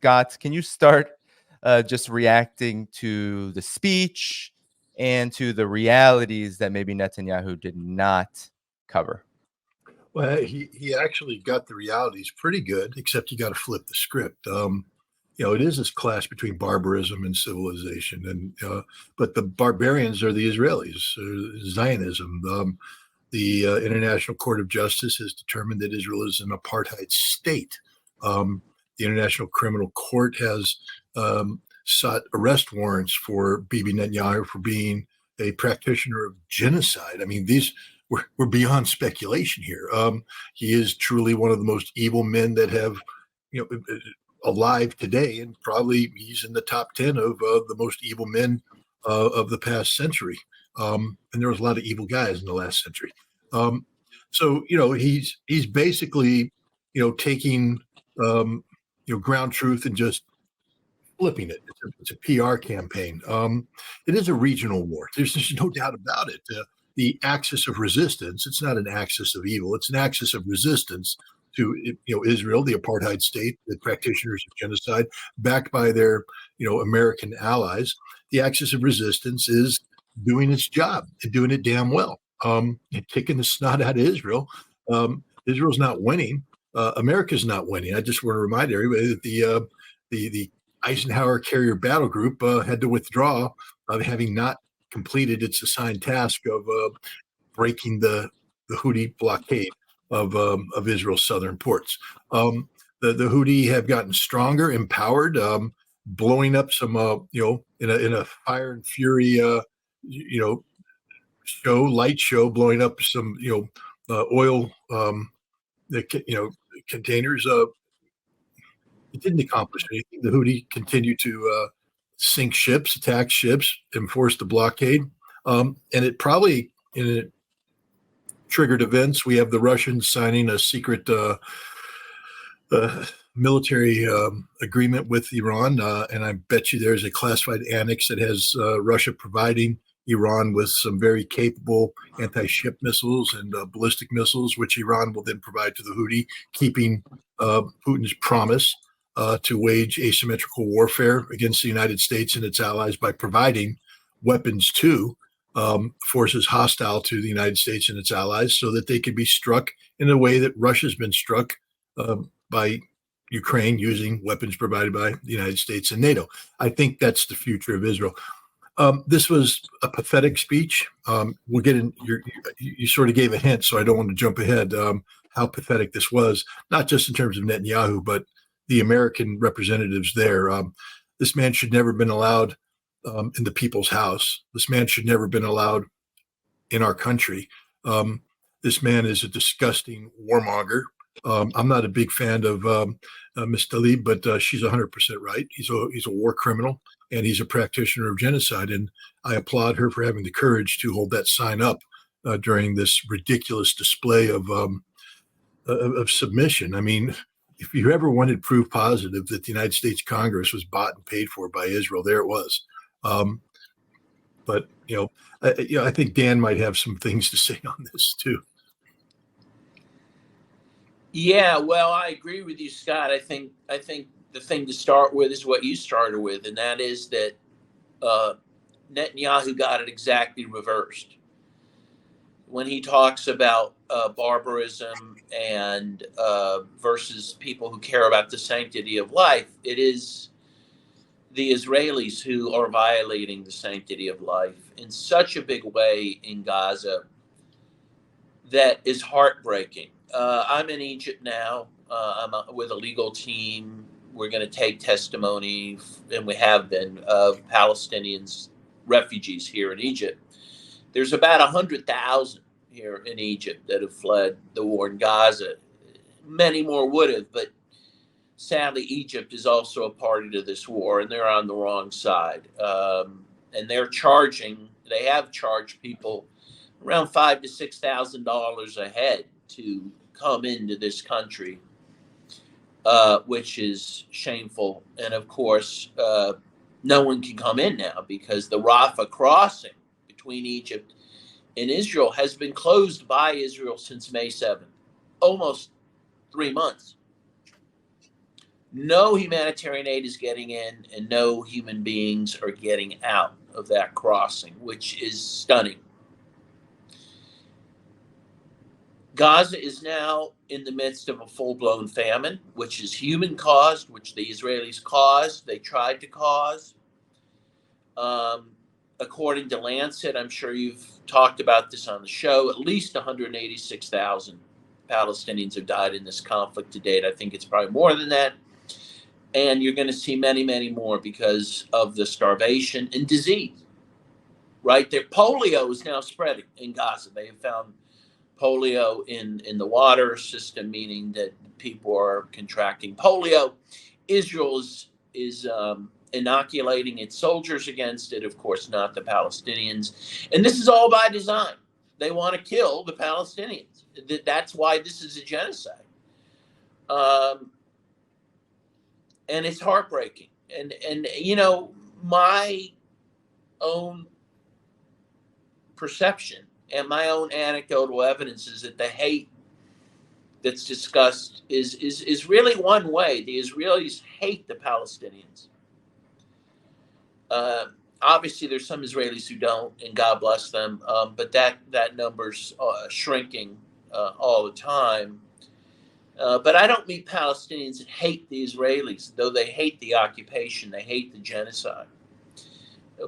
Scott, can you start just reacting to the speech and to the realities that maybe Netanyahu did not cover? Well, he actually got the realities pretty good, except you got to flip the script. It is this clash between barbarism and civilization, and but the barbarians are the Israelis, Zionism. The International Court of Justice has determined that Israel is an apartheid state. The International Criminal Court has sought arrest warrants for Bibi Netanyahu for being a practitioner of genocide. I mean, we're beyond speculation here. He is truly one of the most evil men that have, alive today, and probably he's in the top 10 of the most evil men of the past century. And there was a lot of evil guys in the last century. So he's basically taking ground truth and just flipping it. It's a PR campaign. It is a regional war. There's no doubt about it. The axis of resistance, it's not an axis of evil. It's an axis of resistance to Israel, the apartheid state, the practitioners of genocide, backed by their American allies. The axis of resistance is doing its job and doing it damn well. And kicking the snot out of Israel. Israel's not winning. America's not winning. I just want to remind everybody that the Eisenhower Carrier Battle Group had to withdraw, having not completed its assigned task of breaking the Houthi blockade of Israel's southern ports. The Houthi have gotten stronger, empowered, blowing up some in a fire and fury light show, blowing up some oil containers. It didn't accomplish anything. The Houthi continued to sink ships, attack ships, enforce the blockade, and it probably triggered events. We have the Russians signing a secret military agreement with Iran, and I bet you there's a classified annex that has Russia providing Iran with some very capable anti-ship missiles and ballistic missiles, which Iran will then provide to the Houthi, keeping Putin's promise to wage asymmetrical warfare against the United States and its allies by providing weapons to forces hostile to the United States and its allies, so that they could be struck in a way that Russia's been struck by Ukraine, using weapons provided by the United States and NATO. I think that's the future of Israel. This was a pathetic speech. We'll get in. You sort of gave a hint, so I don't want to jump ahead. How pathetic this was, not just in terms of Netanyahu, but the American representatives there. This man should never have been allowed in the people's house. This man should never have been allowed in our country. This man is a disgusting warmonger. I'm not a big fan of Ms. Tlaib, but she's 100% right. He's a war criminal, and he's a practitioner of genocide. And I applaud her for having the courage to hold that sign up during this ridiculous display of submission. I mean, if you ever wanted proof positive that the United States Congress was bought and paid for by Israel, there it was. But I think Dan might have some things to say on this too. Yeah, well, I agree with you, Scott. I think the thing to start with is what you started with, and that is that Netanyahu got it exactly reversed. When he talks about barbarism and versus people who care about the sanctity of life, it is the Israelis who are violating the sanctity of life in such a big way in Gaza that is heartbreaking. I'm in Egypt now. I'm with a legal team. We're going to take testimony, and we have been, of Palestinians, refugees here in Egypt. There's about 100,000 here in Egypt that have fled the war in Gaza. Many more would have, but sadly, Egypt is also a party to this war, and they're on the wrong side. And they have charged people around $5,000 to $6,000 a head to come into this country, which is shameful. And of course, no one can come in now because the Rafah crossing between Egypt and Israel has been closed by Israel since May 7th, almost 3 months. No humanitarian aid is getting in, and no human beings are getting out of that crossing, which is stunning. Gaza is now in the midst of a full-blown famine, which is human-caused, which the Israelis caused. They tried to cause. According to Lancet, I'm sure you've talked about this on the show, at least 186,000 Palestinians have died in this conflict to date. I think it's probably more than that. And you're going to see many, many more because of the starvation and disease, right? Their polio is now spreading in Gaza. They have found polio in the water system, meaning that people are contracting polio. Israel is inoculating its soldiers against it, of course, not the Palestinians. And this is all by design. They want to kill the Palestinians. That's why this is a genocide. And it's heartbreaking. And you know, my own perception and my own anecdotal evidence is that the hate that's discussed is really one way. The Israelis hate the Palestinians. Obviously, there's some Israelis who don't, and God bless them. But that number's shrinking all the time. But I don't meet Palestinians that hate the Israelis, though they hate the occupation, they hate the genocide.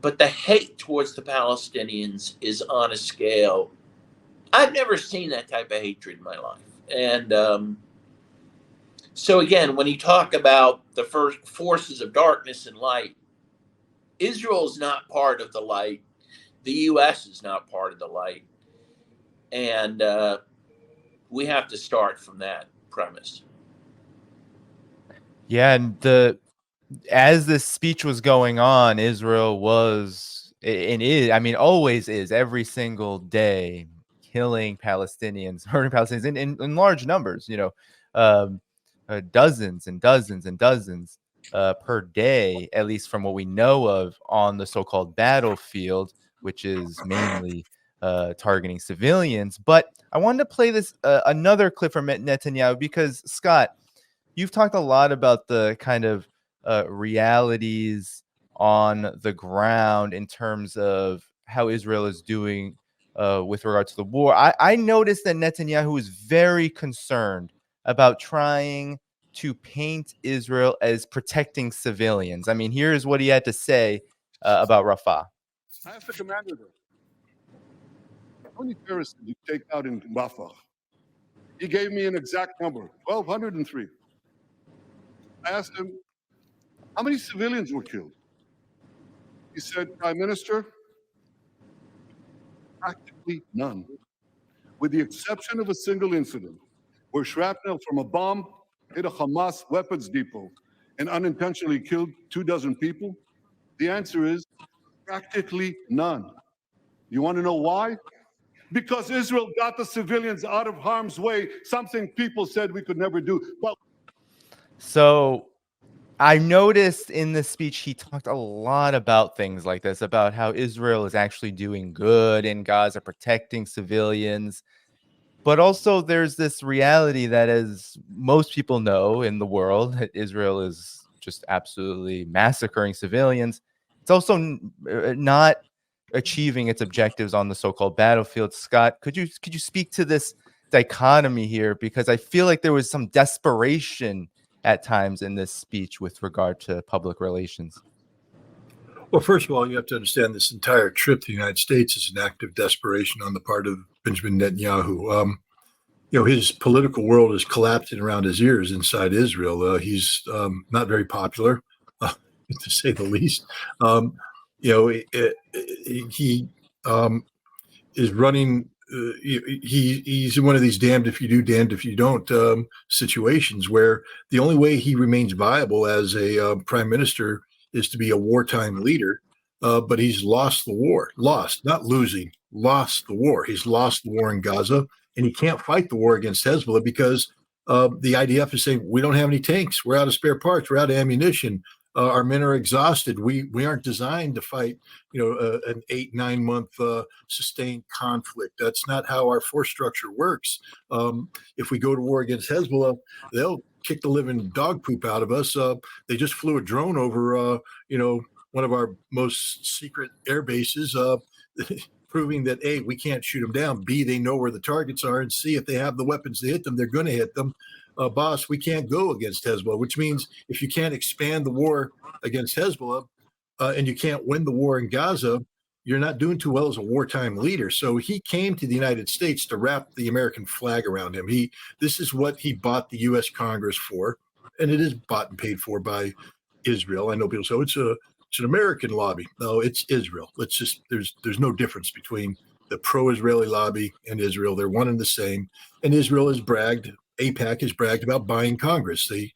But the hate towards the Palestinians is on a scale. I've never seen that type of hatred in my life. And so again, when you talk about the first forces of darkness and light, Israel is not part of the light. The U.S. is not part of the light. And we have to start from that premise. Yeah, and as this speech was going on, Israel was and is, I mean, always is every single day killing Palestinians, hurting Palestinians in large numbers, you know, dozens and dozens and dozens per day, at least from what we know of on the so-called battlefield, which is mainly targeting civilians. But I wanted to play this another clip from Netanyahu because, Scott, you've talked a lot about the kind of realities on the ground in terms of how Israel is doing with regard to the war. I noticed that Netanyahu is very concerned about trying to paint Israel as protecting civilians. I mean, here's what he had to say about Rafah. I asked the commander there, how many terrorists did you take out in Rafah? He gave me an exact number, 1,203. I asked him, how many civilians were killed? He said, Prime Minister, practically none, with the exception of a single incident where shrapnel from a bomb hit a Hamas weapons depot and unintentionally killed 24 people. The answer is practically none. You want to know why? Because Israel got the civilians out of harm's way, something people said we could never do. But so I noticed in this speech, he talked a lot about things like this, about how Israel is actually doing good in Gaza, protecting civilians. But also there's this reality that, as most people know in the world, Israel is just absolutely massacring civilians. It's also not achieving its objectives on the so-called battlefield. Scott, could you speak to this dichotomy here? Because I feel like there was some desperation at times in this speech with regard to public relations. Well, first of all, you have to understand this entire trip to the United States is an act of desperation on the part of Benjamin Netanyahu. You know, his political world is collapsing around his ears inside Israel. He's not very popular, to say the least. You know, he is running. He's in one of these damned if you do, damned if you don't situations where the only way he remains viable as a prime minister is to be a wartime leader. But he's lost the war, not losing, lost the war. He's lost the war in Gaza, and he can't fight the war against Hezbollah because the IDF is saying, we don't have any tanks. We're out of spare parts. We're out of ammunition. Our men are exhausted. We aren't designed to fight, you know, an 8-9 month sustained conflict. That's not how our force structure works. If we go to war against Hezbollah, they'll kick the living dog poop out of us. They just flew a drone over, one of our most secret air bases, proving that A, we can't shoot them down. B, they know where the targets are, and C, if they have the weapons to hit them, they're going to hit them. Boss, we can't go against Hezbollah, which means if you can't expand the war against Hezbollah and you can't win the war in Gaza, you're not doing too well as a wartime leader. So he came to the United States to wrap the American flag around him. This is what he bought the U.S. Congress for, and it is bought and paid for by Israel. I know people say it's an American lobby. No, it's Israel. There's no difference between the pro-Israeli lobby and Israel. They're one and the same. And Israel has bragged, AIPAC has bragged about buying Congress. They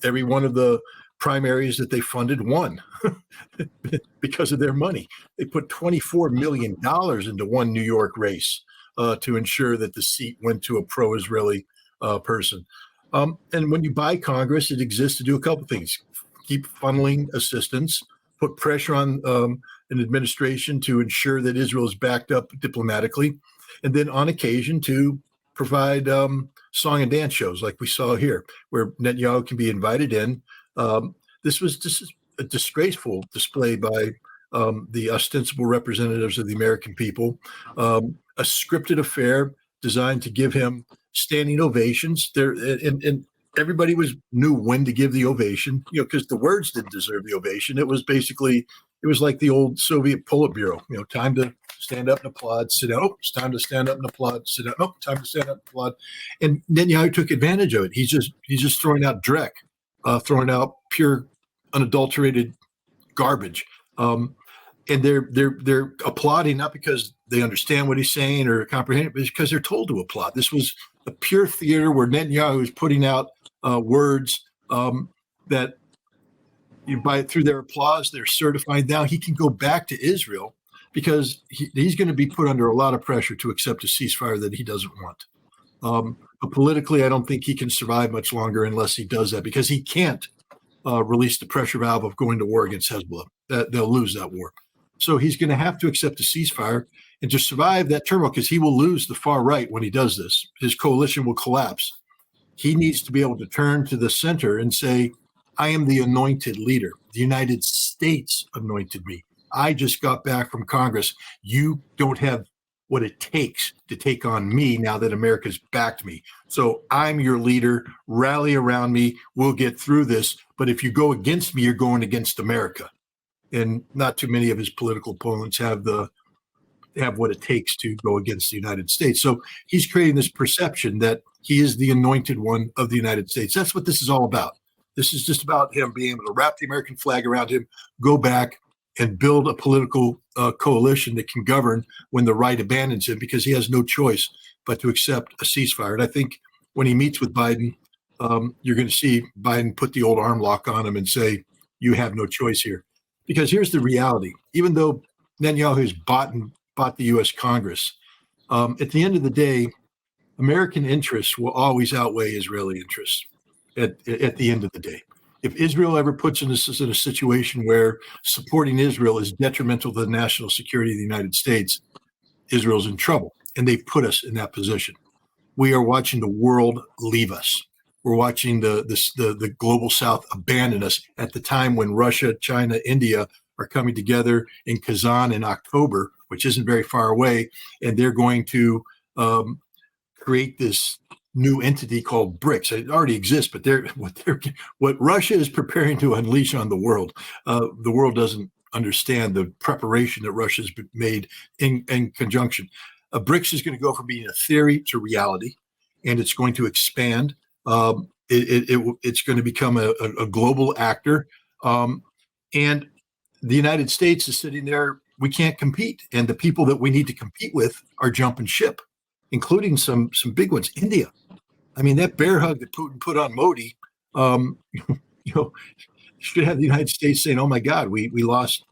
every one of the primaries that they funded won because of their money. They put $24 million into one New York race to ensure that the seat went to a pro-Israeli person. And when you buy Congress, it exists to do a couple things. Keep funneling assistance, put pressure on an administration to ensure that Israel is backed up diplomatically, and then on occasion to provide song and dance shows like we saw here, where Netanyahu can be invited in. This is a disgraceful display by the ostensible representatives of the American people, a scripted affair designed to give him standing ovations. And everybody knew when to give the ovation, because the words didn't deserve the ovation. It was like the old Soviet Politburo, time to stand up and applaud, sit down. Oh, it's time to stand up and applaud, sit down. Oh, time to stand up and applaud. And Netanyahu took advantage of it. He's just throwing out dreck, throwing out pure, unadulterated garbage. And they're applauding not because they understand what he's saying or comprehend it, but it's because they're told to applaud. This was a pure theater where Netanyahu is putting out words that through their applause, they're certifying. Now he can go back to Israel because he's going to be put under a lot of pressure to accept a ceasefire that he doesn't want. But politically, I don't think he can survive much longer unless he does that, because he can't release the pressure valve of going to war against Hezbollah. They'll lose that war. So he's going to have to accept a ceasefire and to survive that turmoil, because he will lose the far right when he does this. His coalition will collapse. He needs to be able to turn to the center and say, I am the anointed leader. The United States anointed me. I just got back from Congress. You don't have what it takes to take on me now that America's backed me. So I'm your leader. Rally around me. We'll get through this. But if you go against me, you're going against America. And not too many of his political opponents have what it takes to go against the United States. So he's creating this perception that he is the anointed one of the United States. That's what this is all about. This is just about him being able to wrap the American flag around him, go back and build a political coalition that can govern when the right abandons him, because he has no choice but to accept a ceasefire. And I think when he meets with Biden, you're going to see Biden put the old arm lock on him and say, you have no choice here. Because here's the reality. Even though Netanyahu has bought the U.S. Congress, at the end of the day, American interests will always outweigh Israeli interests at the end of the day. If Israel ever puts in a situation where supporting Israel is detrimental to the national security of the United States, Israel's in trouble. And they've put us in that position. We are watching the world leave us. We're watching the global South abandon us at the time when Russia, China, India are coming together in Kazan in October, which isn't very far away, and they're going to create this new entity called BRICS. It already exists, but what Russia is preparing to unleash on the world doesn't understand the preparation that Russia's made in conjunction. BRICS is going to go from being a theory to reality, and it's going to expand. It's going to become a global actor, and the United States is sitting there. We can't compete, and the people that we need to compete with are jumping ship, including some big ones. India. I mean, that bear hug that Putin put on Modi, should have the United States saying, "Oh my God, we lost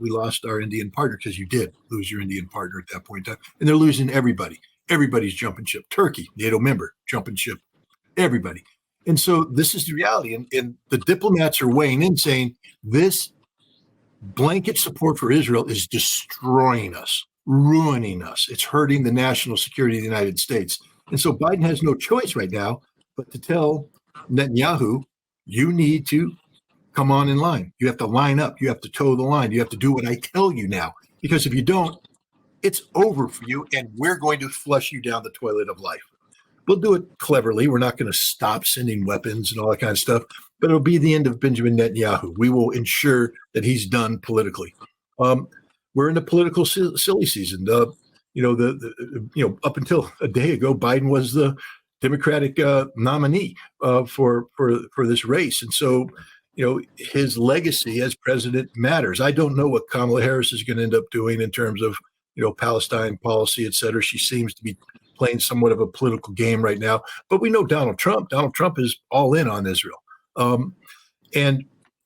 our Indian partner," because you did lose your Indian partner at that point in time, and they're losing everybody. Everybody's jumping ship. Turkey, NATO member, jumping ship. Everybody. And so this is the reality. And the diplomats are weighing in saying this blanket support for Israel is destroying us, ruining us. It's hurting the national security of the United States. And so Biden has no choice right now but to tell Netanyahu, you need to come on in line. You have to line up. You have to toe the line. You have to do what I tell you now. Because if you don't, it's over for you, and we're going to flush you down the toilet of life. We'll do it cleverly. We're not going to stop sending weapons and all that kind of stuff, but it'll be the end of Benjamin Netanyahu. We will ensure that he's done politically. We're in the political silly season. Up until a day ago, Biden was the Democratic nominee for this race, and so his legacy as president matters. I don't know what Kamala Harris is going to end up doing in terms of Palestine policy, et cetera. She seems to be playing somewhat of a political game right now. But we know Donald Trump. Donald Trump is all in on Israel. So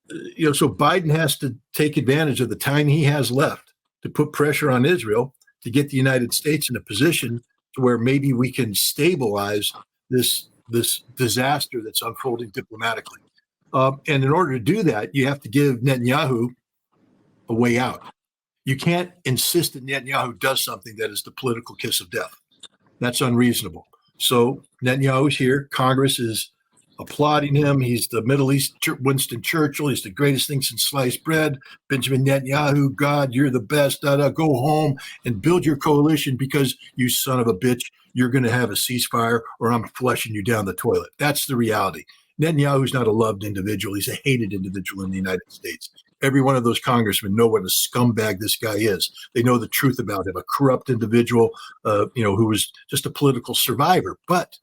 Biden has to take advantage of the time he has left to put pressure on Israel to get the United States in a position to where maybe we can stabilize this disaster that's unfolding diplomatically. And in order to do that, you have to give Netanyahu a way out. You can't insist that Netanyahu does something that is the political kiss of death. That's unreasonable. So Netanyahu's here. Congress is applauding him. He's the Middle East Winston Churchill. He's the greatest thing since sliced bread. Benjamin Netanyahu, God, you're the best. Go home and build your coalition because you son of a bitch, you're going to have a ceasefire or I'm flushing you down the toilet. That's the reality. Netanyahu's not a loved individual. He's a hated individual in the United States. Every one of those congressmen know what a scumbag this guy is. They know the truth about him, a corrupt individual, who was just a political survivor. But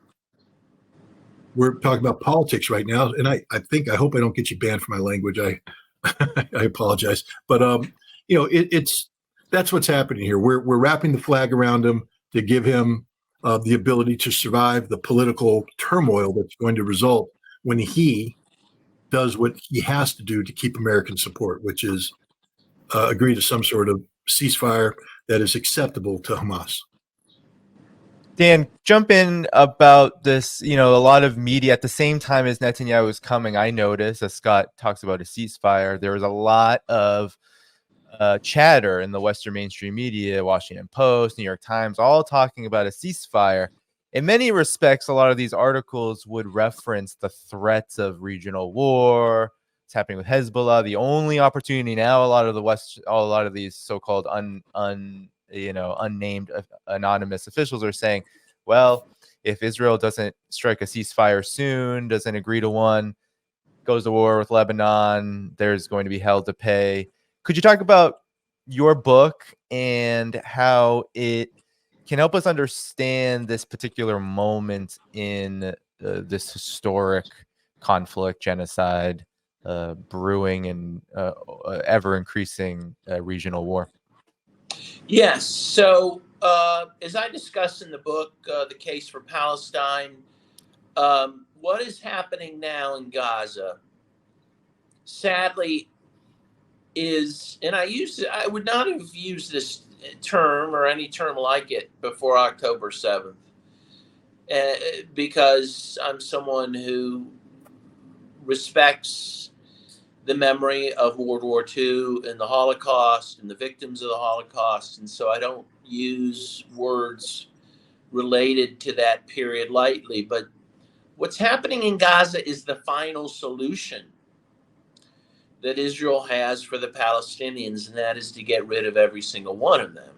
we're talking about politics right now, and I hope I don't get you banned for my language. I apologize, but that's what's happening here. We're wrapping the flag around him to give him the ability to survive the political turmoil that's going to result when he does what he has to do to keep American support, which is agree to some sort of ceasefire that is acceptable to Hamas. Dan, jump in about this. A lot of media at the same time as Netanyahu was coming, I noticed, as Scott talks about a ceasefire, there was a lot of chatter in the Western mainstream media, Washington Post, New York Times, all talking about a ceasefire. In many respects, a lot of these articles would reference the threats of regional war. It's happening with Hezbollah. The only opportunity now, a lot of these so-called unnamed anonymous officials are saying, well, if Israel doesn't strike a ceasefire soon, doesn't agree to one, goes to war with Lebanon, there's going to be hell to pay. Could you talk about your book and how it can help us understand this particular moment in this historic conflict, genocide, brewing, and ever-increasing regional war? Yes. So as I discuss in the book, The Case for Palestine, what is happening now in Gaza, sadly, and I would not have used this term or any term like it before October 7th, because I'm someone who respects the memory of World War II and the Holocaust and the victims of the Holocaust. And so I don't use words related to that period lightly. But what's happening in Gaza is the final solution that Israel has for the Palestinians, and that is to get rid of every single one of them.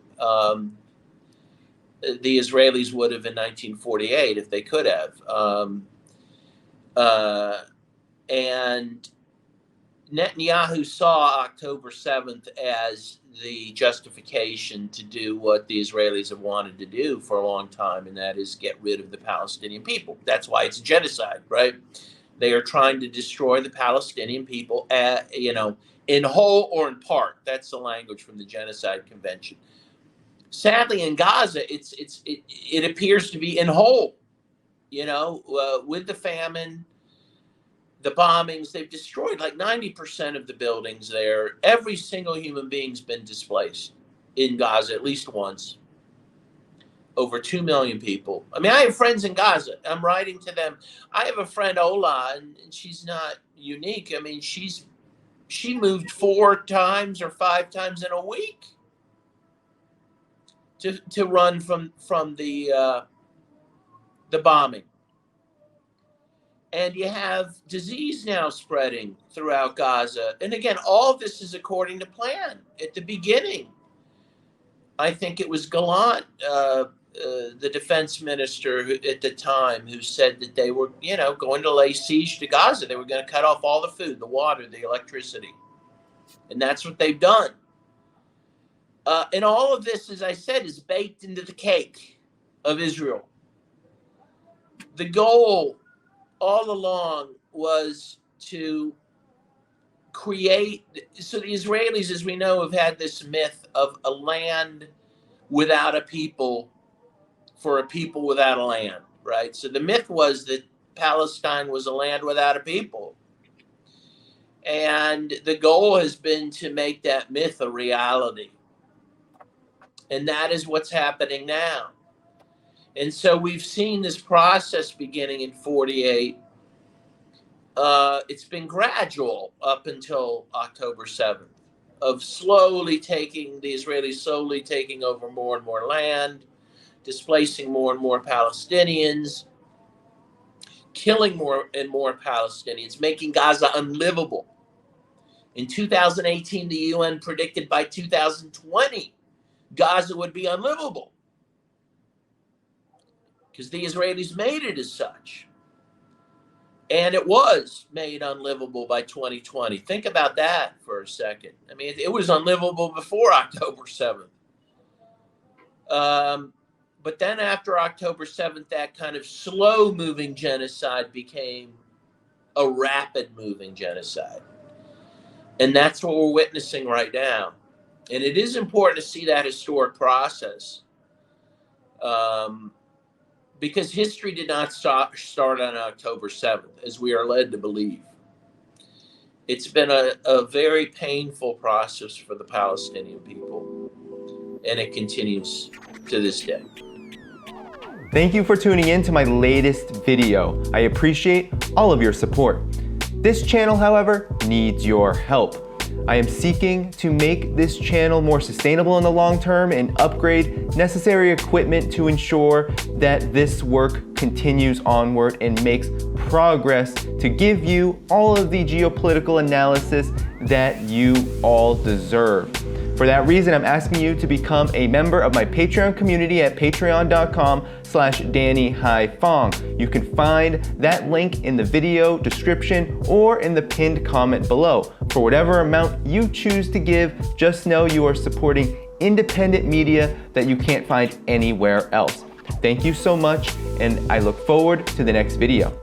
The Israelis would have in 1948 if they could have. And Netanyahu saw October 7th as the justification to do what the Israelis have wanted to do for a long time, and that is get rid of the Palestinian people. That's why it's genocide, right? They are trying to destroy the Palestinian people, in whole or in part. That's the language from the Genocide Convention. Sadly, in Gaza, it appears to be in whole. With the famine, the bombings, they've destroyed like 90% of the buildings there. Every single human being's been displaced in Gaza at least once. Over 2 million people. I mean, I have friends in Gaza. I'm writing to them. I have a friend, Ola, and she's not unique. I mean, she moved 4 times or 5 times in a week to run from the bombing. And you have disease now spreading throughout Gaza. And again, all of this is according to plan. At the beginning, I think it was Gallant, the defense minister at the time, who said that they were, going to lay siege to Gaza. They were going to cut off all the food, the water, the electricity. And that's what they've done. And all of this, as I said, is baked into the cake of Israel. The goal all along was to create, so the Israelis, as we know, have had this myth of a land without a people for a people without a land, right? So the myth was that Palestine was a land without a people. And the goal has been to make that myth a reality. And that is what's happening now. And so we've seen this process beginning in 48. It's been gradual up until October 7th of the Israelis slowly taking over more and more land, displacing more and more Palestinians, killing more and more Palestinians, making Gaza unlivable. In 2018, the UN predicted by 2020, Gaza would be unlivable, because the Israelis made it as such. And it was made unlivable by 2020. Think about that for a second. I mean, it was unlivable before October 7th. But then after October 7th, that kind of slow-moving genocide became a rapid-moving genocide. And that's what we're witnessing right now. And it is important to see that historic process. Because history did not start on October 7th, as we are led to believe. It's been a very painful process for the Palestinian people, and it continues to this day. Thank you for tuning in to my latest video. I appreciate all of your support. This channel, however, needs your help. I am seeking to make this channel more sustainable in the long term and upgrade necessary equipment to ensure that this work continues onward and makes progress to give you all of the geopolitical analysis that you all deserve. For that reason, I'm asking you to become a member of my Patreon community at patreon.com/DannyHaiphong. You can find that link in the video description or in the pinned comment below. For whatever amount you choose to give, just know you are supporting independent media that you can't find anywhere else. Thank you so much, and I look forward to the next video.